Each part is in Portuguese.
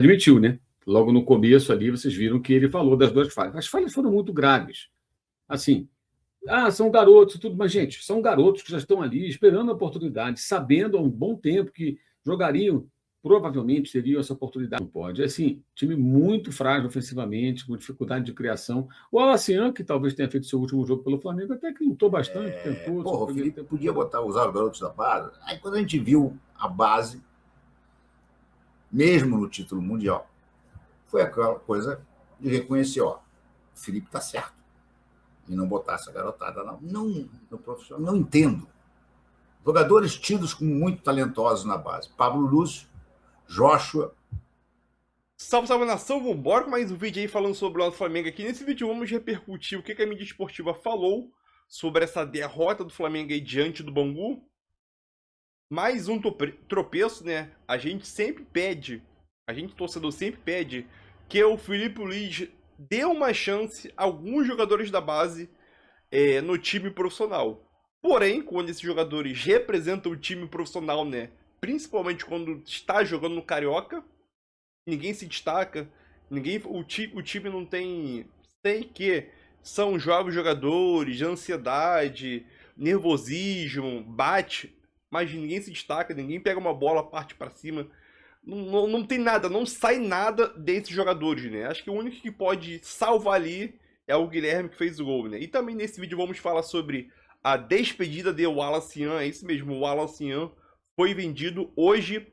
Admitiu, né? Logo no começo ali, vocês viram que ele falou das duas falhas. As falhas foram muito graves. Assim, são garotos e tudo, mas, gente, são garotos que já estão ali esperando a oportunidade, sabendo há um bom tempo que jogariam, provavelmente teriam essa oportunidade. Não pode. Assim, time muito frágil ofensivamente, com dificuldade de criação. O Alacian, que talvez tenha feito seu último jogo pelo Flamengo, até que lutou bastante, tentou. Porra, o Felipe podia usar os garotos da base. Aí quando a gente viu a base, mesmo no título mundial, foi aquela coisa de reconhecer, ó, o Felipe tá certo. E não botar essa garotada, não no profissional. Não entendo. Jogadores tidos como muito talentosos na base. Pablo Lúcio, Joshua. Salve, salve, nação, vambora com mais um vídeo aí falando sobre o nosso Flamengo aqui. Nesse vídeo vamos repercutir o que a mídia esportiva falou sobre essa derrota do Flamengo aí diante do Bangu. Mais um tropeço, né? A gente sempre pede, a gente torcedor sempre pede que o Filipe Luís dê uma chance a alguns jogadores da base no time profissional. Porém, quando esses jogadores representam o time profissional, né? Principalmente quando está jogando no Carioca, ninguém se destaca, o time não tem que são jovens jogadores, ansiedade, nervosismo, bate, mas ninguém se destaca, ninguém pega uma bola, parte para cima, não tem nada, não sai nada desses jogadores, né? Acho que o único que pode salvar ali é o Guilherme que fez o gol, né? E também nesse vídeo vamos falar sobre a despedida de Wallacian, é isso mesmo, o Wallacian foi vendido hoje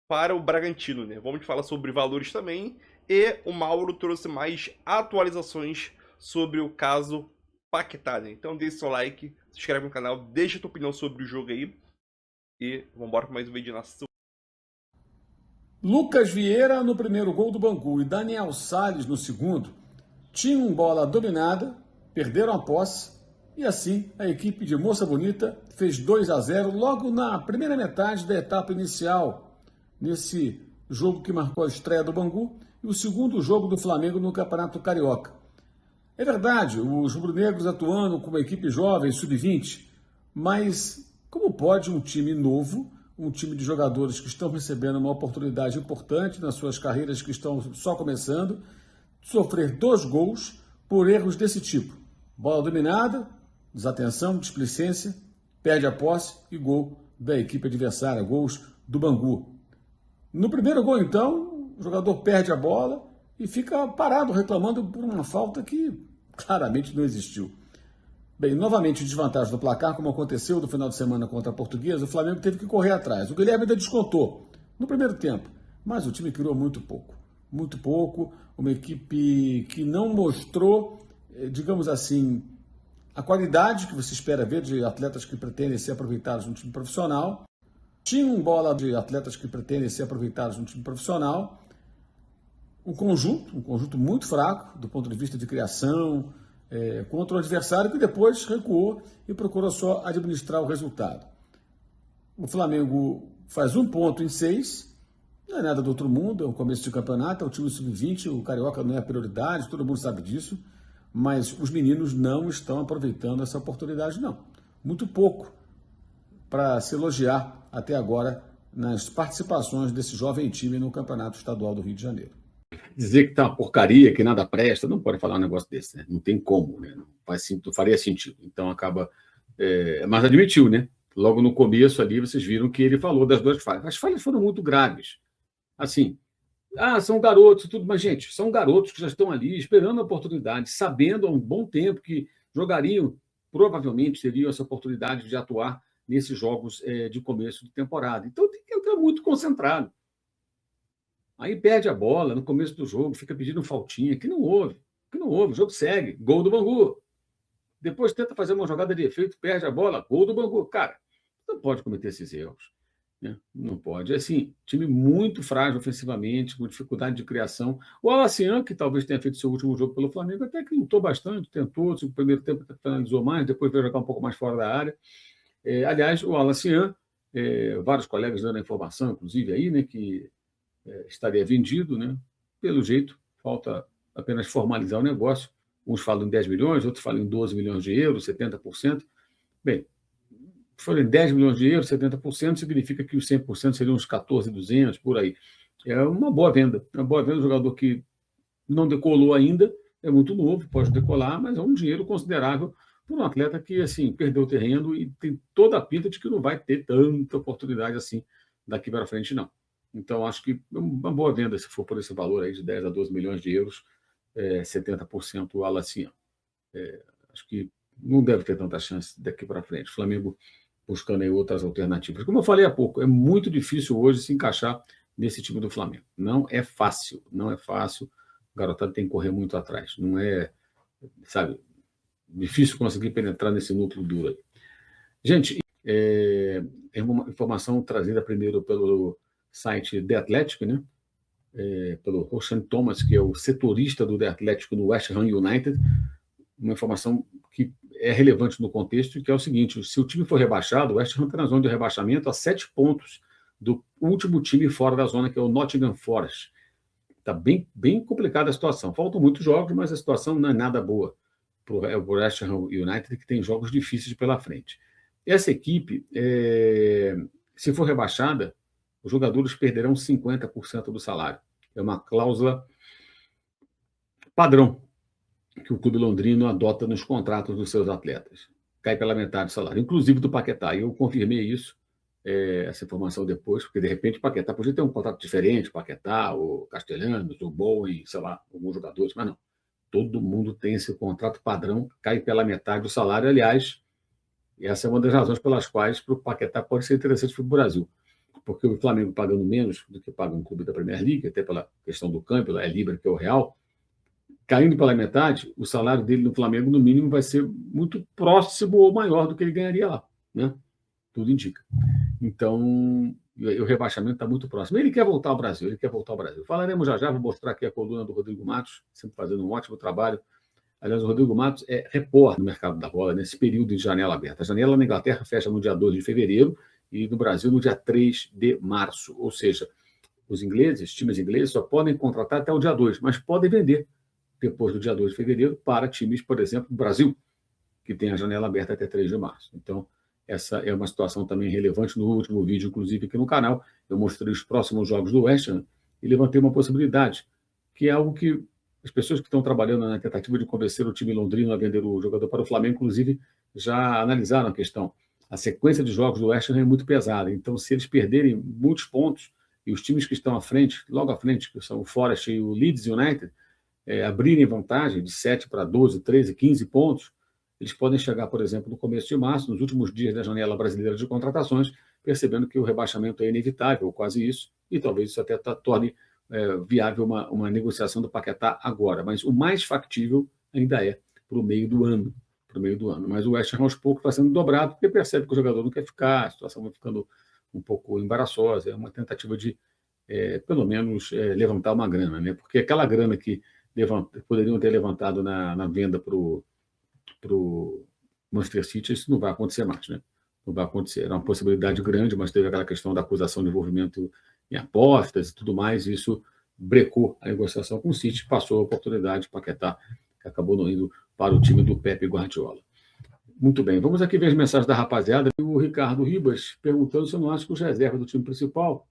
para o Bragantino, né? Vamos falar sobre valores também. E o Mauro trouxe mais atualizações sobre o caso Paquetá, né? Então deixe seu like, se inscreve no canal, deixa a tua opinião sobre o jogo aí. E vamos embora para mais um vídeo na sua. Lucas Vieira no primeiro gol do Bangu e Daniel Salles no segundo tinham bola dominada, perderam a posse e assim a equipe de Moça Bonita fez 2-0 logo na primeira metade da etapa inicial, nesse jogo que marcou a estreia do Bangu e o segundo jogo do Flamengo no Campeonato Carioca. É verdade, os rubro-negros atuando como equipe jovem, sub-20, mas como pode um time novo, um time de jogadores que estão recebendo uma oportunidade importante nas suas carreiras que estão só começando, sofrer 2 gols por erros desse tipo? Bola dominada, desatenção, displicência, perde a posse e gol da equipe adversária, gols do Bangu. No primeiro gol, então, o jogador perde a bola e fica parado reclamando por uma falta que claramente não existiu. Bem, novamente desvantagem do placar, como aconteceu no final de semana contra a Portuguesa, o Flamengo teve que correr atrás. O Guilherme ainda descontou no primeiro tempo, mas o time criou muito pouco. Muito pouco, uma equipe que não mostrou, digamos assim, a qualidade que você espera ver de atletas que pretendem ser aproveitados no time profissional. Tinham bola de atletas que pretendem ser aproveitados no time profissional. Um conjunto muito fraco do ponto de vista de criação, contra o adversário que depois recuou e procurou só administrar o resultado. O Flamengo faz 1 ponto em 6, não é nada do outro mundo, é o começo de campeonato, é o time sub-20, o Carioca não é a prioridade, todo mundo sabe disso, mas os meninos não estão aproveitando essa oportunidade, não. Muito pouco para se elogiar até agora nas participações desse jovem time no Campeonato Estadual do Rio de Janeiro. Dizer que tá uma porcaria, que nada presta, não pode falar um negócio desse, né? Não tem como, né? Não faria sentido. Então acaba... mas admitiu, né? Logo no começo ali, vocês viram que ele falou das duas falhas. As falhas foram muito graves. Assim, são garotos e tudo, mas, gente, são garotos que já estão ali esperando a oportunidade, sabendo há um bom tempo que jogariam, provavelmente teriam essa oportunidade de atuar nesses jogos de começo de temporada. Então tem que entrar muito concentrado. Aí perde a bola no começo do jogo, fica pedindo faltinha, que não houve, o jogo segue, gol do Bangu. Depois tenta fazer uma jogada de efeito, perde a bola, gol do Bangu. Cara, não pode cometer esses erros, né? Não pode. É assim, time muito frágil ofensivamente, com dificuldade de criação. O Alacian, que talvez tenha feito seu último jogo pelo Flamengo, até que lutou bastante, tentou, no primeiro tempo finalizou mais, depois veio jogar um pouco mais fora da área. Aliás, o Alacian, vários colegas dando a informação, inclusive aí, né, que estaria vendido, né? Pelo jeito, falta apenas formalizar o negócio. Uns falam em 10 milhões, outros falam em 12 milhões de euros, 70%. Bem, se forem 10 milhões de euros, 70%, significa que os 100% seriam uns 14.200, por aí. É uma boa venda. É uma boa venda, um jogador que não decolou ainda, é muito novo, pode decolar, mas é um dinheiro considerável para um atleta que assim perdeu o terreno e tem toda a pinta de que não vai ter tanta oportunidade assim daqui para frente, não. Então, acho que é uma boa venda se for por esse valor aí de 10 a 12 milhões de euros, 70% ao Alassian. Acho que não deve ter tanta chance daqui para frente. O Flamengo buscando aí outras alternativas. Como eu falei há pouco, é muito difícil hoje se encaixar nesse time do Flamengo. Não é fácil, não é fácil. O garotado tem que correr muito atrás. Não é, sabe, difícil conseguir penetrar nesse núcleo duro aí. Gente, é uma informação trazida primeiro pelo site The Athletic, né? Pelo Roshan Thomas, que é o setorista do The Athletic no West Ham United. Uma informação que é relevante no contexto, que é o seguinte: se o time for rebaixado, o West Ham está na zona de rebaixamento a 7 pontos do último time fora da zona, que é o Nottingham Forest. Está bem complicada a situação. Faltam muitos jogos, mas a situação não é nada boa para o West Ham United, que tem jogos difíceis pela frente. Essa equipe, se for rebaixada, os jogadores perderão 50% do salário. É uma cláusula padrão que o clube londrino adota nos contratos dos seus atletas. Cai pela metade do salário, inclusive do Paquetá. E eu confirmei isso, essa informação depois, porque de repente o Paquetá podia ter um contrato diferente, o Paquetá, o Castelhanos, o Bowen, sei lá, alguns jogadores, mas não. Todo mundo tem esse contrato padrão, cai pela metade do salário. Aliás, essa é uma das razões pelas quais para o Paquetá pode ser interessante para o Brasil, porque o Flamengo pagando menos do que paga um clube da Premier League, até pela questão do câmbio, é Libra que é o real, caindo pela metade, o salário dele no Flamengo, no mínimo, vai ser muito próximo ou maior do que ele ganharia lá, né? Tudo indica. Então, o rebaixamento está muito próximo. Ele quer voltar ao Brasil, Falaremos já, vou mostrar aqui a coluna do Rodrigo Matos, sempre fazendo um ótimo trabalho. Aliás, o Rodrigo Matos é repórter no mercado da bola, nesse período de janela aberta. A janela na Inglaterra fecha no dia 2 de fevereiro e no Brasil no dia 3 de março. Ou seja, os times ingleses, só podem contratar até o dia 2, mas podem vender depois do dia 2 de fevereiro para times, por exemplo, do Brasil, que tem a janela aberta até 3 de março. Então, essa é uma situação também relevante. No último vídeo, inclusive, aqui no canal, eu mostrei os próximos jogos do West Ham e levantei uma possibilidade, que é algo que as pessoas que estão trabalhando na tentativa de convencer o time londrino a vender o jogador para o Flamengo, inclusive, já analisaram a questão. A sequência de jogos do West Ham é muito pesada, então se eles perderem muitos pontos e os times que estão à frente, logo à frente, que são o Forest e o Leeds United, abrirem vantagem de 7 para 12, 13, 15 pontos, eles podem chegar, por exemplo, no começo de março, nos últimos dias da janela brasileira de contratações, percebendo que o rebaixamento é inevitável, ou quase isso, e talvez isso até torne viável uma negociação do Paquetá agora. Mas o mais factível ainda é para o meio do ano. Mas o West Ham, aos poucos, está sendo dobrado, porque percebe que o jogador não quer ficar, a situação vai ficando um pouco embaraçosa, é uma tentativa de, pelo menos, levantar uma grana, né? Porque aquela grana que poderiam ter levantado na venda para o Manchester City, isso não vai acontecer mais, né? Não vai acontecer. Era uma possibilidade grande, mas teve aquela questão da acusação de envolvimento em apostas e tudo mais, e isso brecou a negociação com o City, passou a oportunidade para Paquetá, que acabou não indo para o time do Pepe Guardiola. Muito bem, vamos aqui ver as mensagens da rapaziada. O Ricardo Ribas perguntando se eu não acho que os reservas do time principal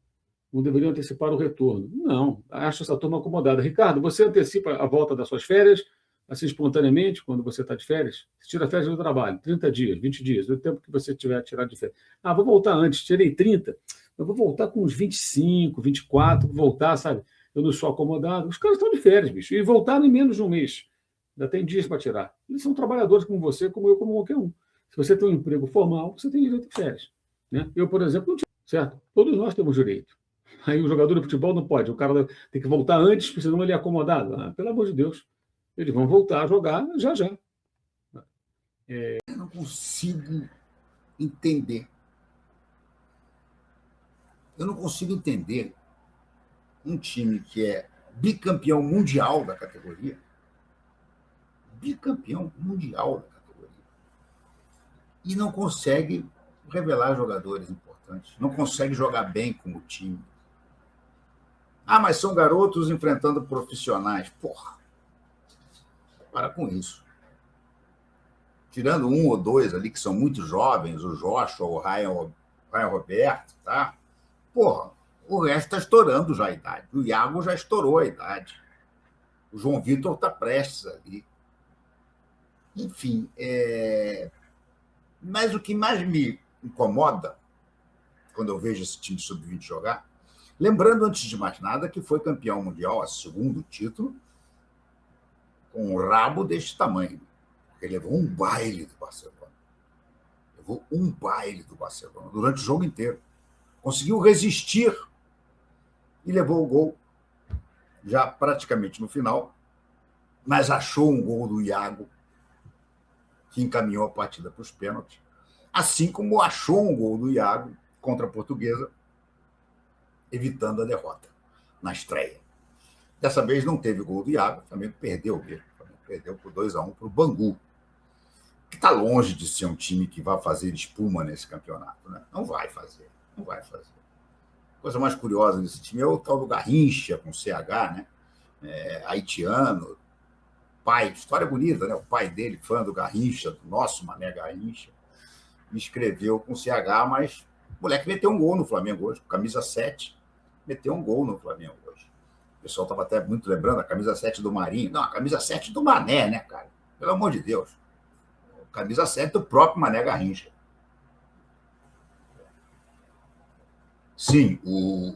não deveriam antecipar o retorno. Não, acho essa turma acomodada. Ricardo, você antecipa a volta das suas férias, assim, espontaneamente, quando você está de férias? Você tira férias do trabalho, 30 dias, 20 dias, do tempo que você tiver tirado de férias. Ah, vou voltar antes, tirei 30, eu vou voltar com uns 25, 24, vou voltar, sabe? Eu não sou acomodado. Os caras estão de férias, bicho, e voltaram em menos de um mês. Ainda tem dias para tirar. Eles são trabalhadores como você, como eu, como qualquer um. Se você tem um emprego formal, você tem direito de férias. Né? Eu, por exemplo, não tinha, certo? Todos nós temos direito. Aí o jogador de futebol não pode. O cara tem que voltar antes, porque senão ele é acomodado. Ah, pelo amor de Deus. Eles vão voltar a jogar já. Eu não consigo entender. Eu não consigo entender um time que é bicampeão mundial da categoria, e não consegue revelar jogadores importantes, não consegue jogar bem com o time. Ah, mas são garotos enfrentando profissionais. Porra, para com isso. Tirando um ou dois ali que são muito jovens, o Joshua, o Ryan Roberto, tá? Porra, O resto está estourando já a idade. O Iago já estourou a idade. O João Vitor está prestes ali. Enfim, mas o que mais me incomoda quando eu vejo esse time sub-20 jogar, lembrando, antes de mais nada, que foi campeão mundial, a segundo título, com um rabo deste tamanho. Ele levou um baile do Barcelona. Levou um baile do Barcelona durante o jogo inteiro. Conseguiu resistir e levou o gol já praticamente no final, mas achou um gol do Iago que encaminhou a partida para os pênaltis, assim como achou um gol do Iago contra a Portuguesa, evitando a derrota na estreia. Dessa vez não teve gol do Iago, o Flamengo perdeu mesmo. O Flamengo perdeu por 2-1 para o Bangu, que está longe de ser um time que vai fazer espuma nesse campeonato. Né? Não vai fazer. A coisa mais curiosa desse time é o tal do Garrincha, com CH, né? Haitiano, pai, história bonita, né? O pai dele, fã do Garrincha, do nosso Mané Garrincha, me escreveu com CH, mas o moleque meteu um gol no Flamengo hoje, com camisa 7, meteu um gol no Flamengo hoje. O pessoal estava até muito lembrando a camisa 7 do Marinho. Não, a camisa 7 do Mané, né, cara? Pelo amor de Deus. A camisa 7 do próprio Mané Garrincha. Sim, o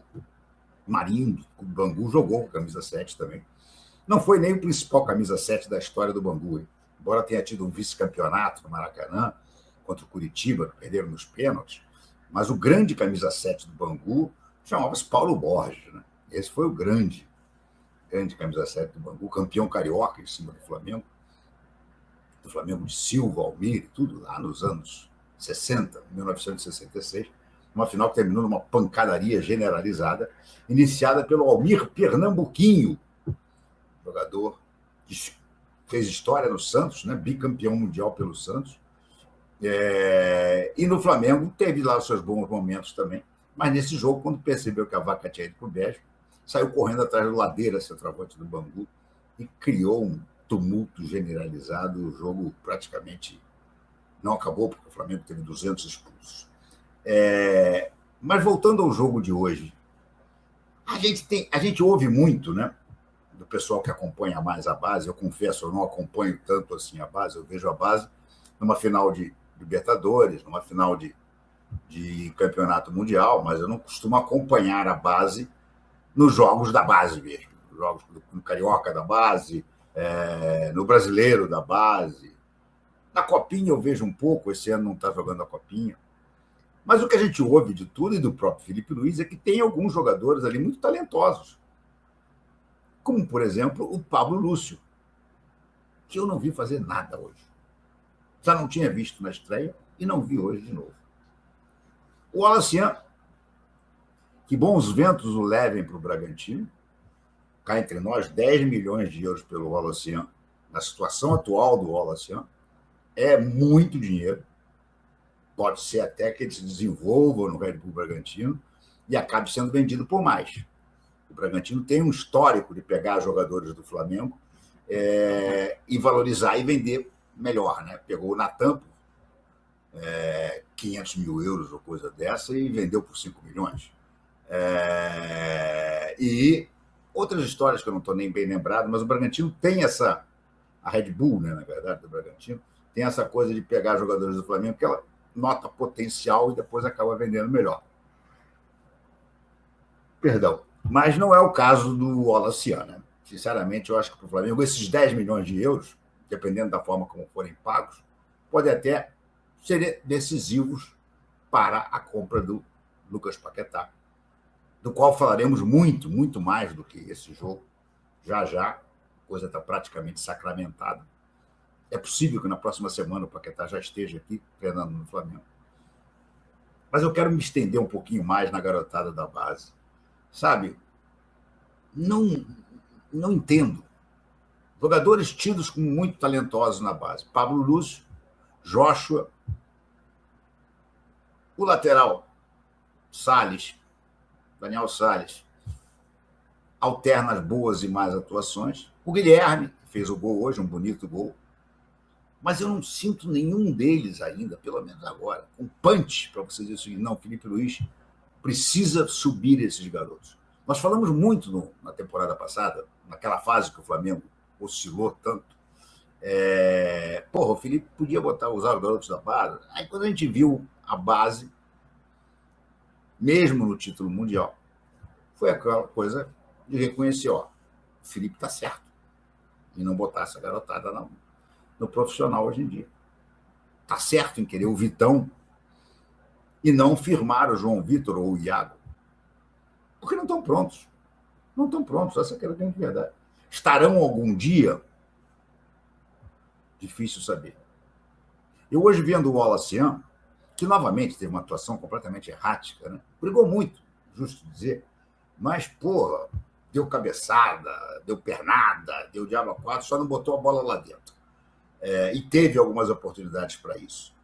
Marinho, o Bangu, jogou com a camisa 7 também. Não foi nem o principal camisa 7 da história do Bangu, hein? Embora tenha tido um vice-campeonato no Maracanã, contra o Curitiba, que perderam nos pênaltis, mas o grande camisa 7 do Bangu chamava-se Paulo Borges. Né? Esse foi o grande camisa 7 do Bangu, campeão carioca em cima do Flamengo de Silva, Almir e tudo, lá nos anos 60, 1966, uma final que terminou numa pancadaria generalizada, iniciada pelo Almir Pernambuquinho, jogador que fez história no Santos, né? Bicampeão mundial pelo Santos. E no Flamengo teve lá os seus bons momentos também, mas nesse jogo, quando percebeu que a vaca tinha ido para o Beijo, saiu correndo atrás do Ladeira, centroavante do Bangu, e criou um tumulto generalizado. O jogo praticamente não acabou, porque o Flamengo teve 200 expulsos. Mas voltando ao jogo de hoje, a gente ouve muito, né, do pessoal que acompanha mais a base. Eu confesso, eu não acompanho tanto assim a base. Eu vejo a base numa final de Libertadores, numa final de campeonato mundial, mas eu não costumo acompanhar a base nos jogos da base mesmo, nos jogos no Carioca da base, no Brasileiro da base. Na Copinha eu vejo um pouco, esse ano não está jogando a Copinha. Mas o que a gente ouve de tudo, e do próprio Felipe Luiz, é que tem alguns jogadores ali muito talentosos, como, por exemplo, o Pablo Lúcio, que eu não vi fazer nada hoje. Já não tinha visto na estreia e não vi hoje de novo. O Walacian, que bons ventos o levem para o Bragantino, cá entre nós, 10 milhões de euros pelo Walacian, na situação atual do Walacian, é muito dinheiro. Pode ser até que ele se desenvolva no Red Bull Bragantino e acabe sendo vendido por mais. O Bragantino tem um histórico de pegar jogadores do Flamengo e valorizar e vender melhor. Né? Pegou o Natan por 500 mil euros ou coisa dessa e vendeu por 5 milhões. E outras histórias que eu não estou nem bem lembrado, mas o Bragantino tem essa... A Red Bull, né, na verdade, do Bragantino, tem essa coisa de pegar jogadores do Flamengo que ela nota potencial e depois acaba vendendo melhor. Perdão. Mas não é o caso do Walacian. Né? Sinceramente, eu acho que para o Flamengo, esses 10 milhões de euros, dependendo da forma como forem pagos, podem até ser decisivos para a compra do Lucas Paquetá, do qual falaremos muito, muito mais do que esse jogo. Já, a coisa está praticamente sacramentada. É possível que na próxima semana o Paquetá já esteja aqui treinando no Flamengo. Mas eu quero me estender um pouquinho mais na garotada da base. Sabe, não entendo. Jogadores tidos como muito talentosos na base. Pablo Lúcio, Joshua, o lateral, Salles, Daniel Salles, alterna as boas e más atuações. O Guilherme, que fez o gol hoje, um bonito gol. Mas eu não sinto nenhum deles ainda, pelo menos agora, um punch para você dizer o seguinte: não, Felipe Luiz Precisa subir esses garotos. Nós falamos muito na temporada passada, naquela fase que o Flamengo oscilou tanto. O Felipe podia usar os garotos da base. Aí quando a gente viu a base, mesmo no título mundial, foi aquela coisa de reconhecer, o Felipe está certo, e não botar essa garotada no profissional hoje em dia. Está certo em querer o Vitão e não firmar o João Vitor ou o Iago, porque não estão prontos. Não estão prontos, essa é a grande verdade. Estarão algum dia? Difícil saber. Eu hoje vendo o Wallace, que novamente teve uma atuação completamente errática, né? Brigou muito, justo dizer, mas, porra, deu cabeçada, deu pernada, deu diabo a quatro, só não botou a bola lá dentro. E teve algumas oportunidades para isso.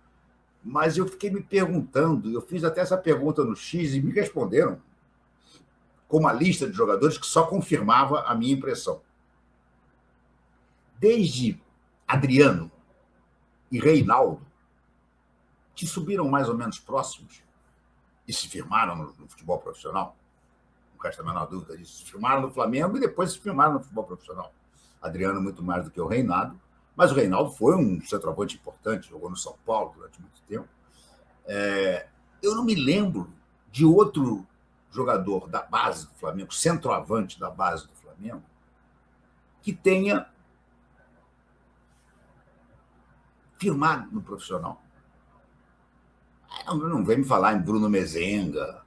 Mas eu fiquei me perguntando, eu fiz até essa pergunta no X e me responderam com uma lista de jogadores que só confirmava a minha impressão. Desde Adriano e Reinaldo, que subiram mais ou menos próximos e se firmaram no futebol profissional, não resta a menor dúvida disso, se firmaram no Flamengo e depois se firmaram no futebol profissional. Adriano muito mais do que o Reinaldo, mas o Reinaldo foi um centroavante importante, jogou no São Paulo durante muito tempo. Eu não me lembro de outro jogador da base do Flamengo, centroavante da base do Flamengo, que tenha firmado no profissional. Não vem me falar em Bruno Mezenga,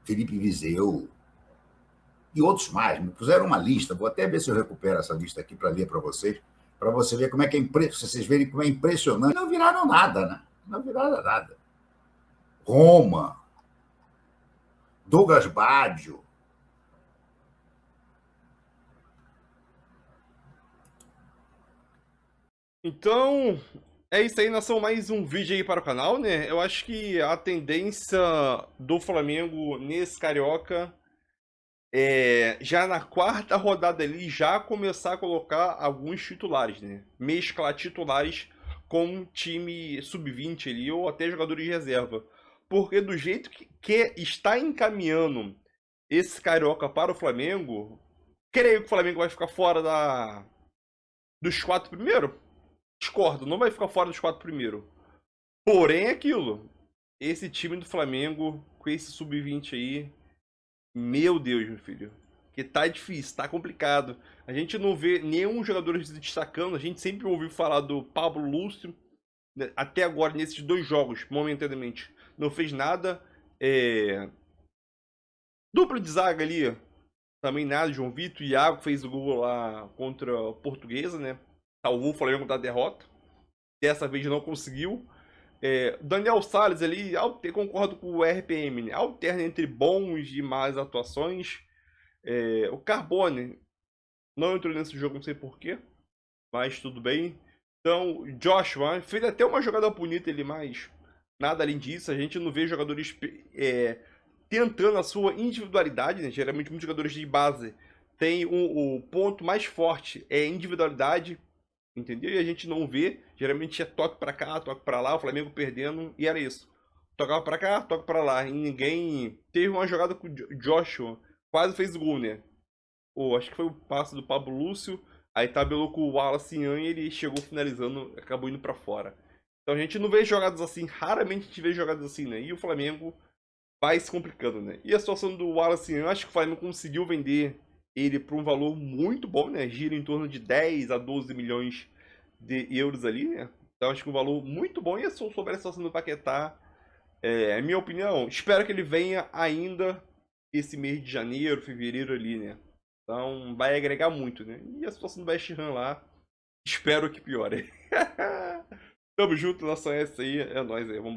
Felipe Viseu e outros mais. Me puseram uma lista, vou até ver se eu recupero essa lista aqui para ler para você ver como é que é vocês verem como é impressionante. Não viraram nada, né? Não viraram nada. Roma, Douglas Baggio. Então, é isso aí, nação, mais um vídeo aí para o canal, né? Eu acho que a tendência do Flamengo nesse Carioca já na quarta rodada ali, já começar a colocar alguns titulares, né? Mesclar titulares com time sub-20 ali, ou até jogadores de reserva. Porque do jeito que está encaminhando esse Carioca para o Flamengo, creio que o Flamengo vai ficar fora dos 4 primeiros. Discordo, não vai ficar fora dos 4 primeiros. Porém, é aquilo. Esse time do Flamengo, com esse sub-20 aí, meu Deus, meu filho. Que tá difícil, tá complicado. A gente não vê nenhum jogador se destacando. A gente sempre ouviu falar do Pablo Lúcio. Até agora, nesses 2 jogos, momentaneamente, não fez nada. Dupla de zaga ali, também nada. João Vitor e Iago fez o gol lá contra a Portuguesa, né? Salvou o Flamengo da derrota. Dessa vez não conseguiu. Daniel Salles ali, concordo com o RPM, né? Alterna entre bons e más atuações. O Carbone não entrou nesse jogo, não sei porquê, mas tudo bem. Então, Joshua fez até uma jogada bonita ali, mas nada além disso. A gente não vê jogadores tentando a sua individualidade, né? Geralmente muitos jogadores de base têm o ponto mais forte é individualidade, entendeu? E a gente não vê, geralmente é toque pra cá, toque pra lá, o Flamengo perdendo, e era isso. Tocava pra cá, toque pra lá, e ninguém... Teve uma jogada com o Joshua, quase fez o gol, né? Acho que foi o passe do Pablo Lúcio, aí tabelou com o Wallace e ele chegou finalizando, acabou indo pra fora. Então a gente não vê jogadas assim, raramente a gente vê jogadas assim, né? E o Flamengo vai se complicando, né? E a situação do Wallace, acho que o Flamengo conseguiu vender ele por um valor muito bom, né? Gira em torno de 10 a 12 milhões de euros ali, né? Então acho que um valor muito bom. E sobre a situação do Paquetá, é minha opinião, espero que ele venha ainda esse mês de janeiro, fevereiro ali, né? Então vai agregar muito, né? E a situação do West Ham lá, espero que piore. Tamo junto, nossa essa aí, é nóis aí, vambora.